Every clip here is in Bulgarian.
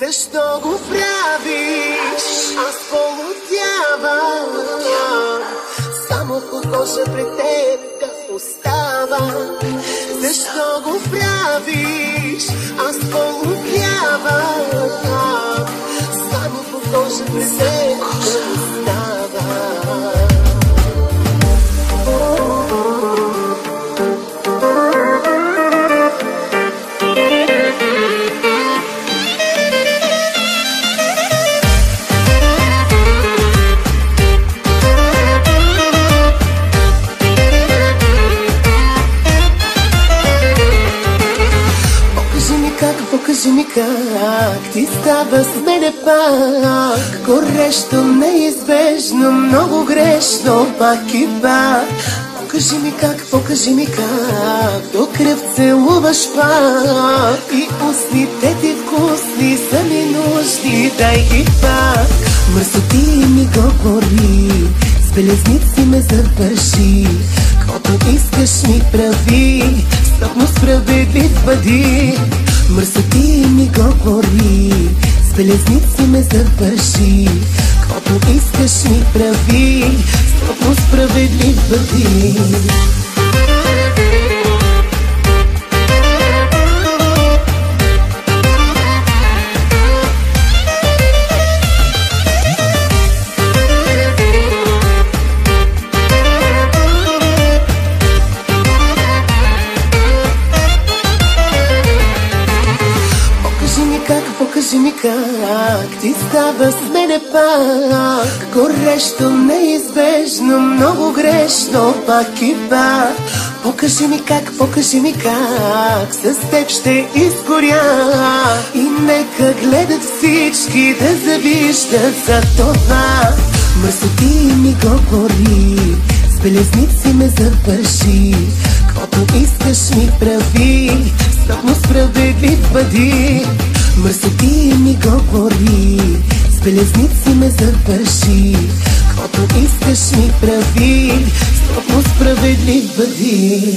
Защо го правиш? Аз полудявам. Само похожа пред теб да остава. Защо го правиш? Аз полудявам. Само похожа пред теб да остава. Покажи ми как ти става с мене пак. Горещо, неизбежно, много грешно, пак и пак. Покажи ми как до кръв целуваш пак. И устните ти вкусни са ми нужни, дай ги пак. Мърсоти ми говори, с белезници ме завърши. Каквото искаш ми прави, строго справедлив бъди. Мърсоти ми говори, с белезници ме завърши. Каквото искаш ми прави, строго справедлив бъди. Покажи ми как ти става с мене пак. Горещо, неизбежно, много грешно, пак и пак. Покажи ми как с теб ще изгоря. И нека гледат всички да завиждат за това. Мърсоти ми говори, с белезници ме завърши. Каквото искаш ми прави, строго справедлив бъди. Мърсоти ми говори, с белезници ме завърши. Каквото искаш ми прави, строго справедлив бъди.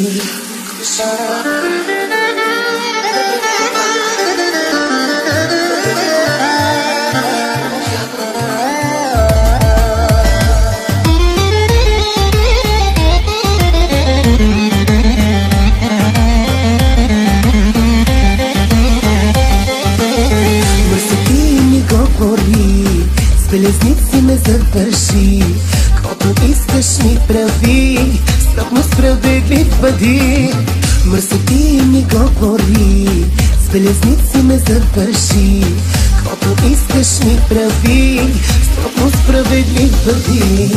С белезници ме завърши. Каквото искаш ми прави, строго справедлив бъди. Мърсоти ми говори, с белезници ме завърши. Каквото искаш ми прави, строго справедлив бъди.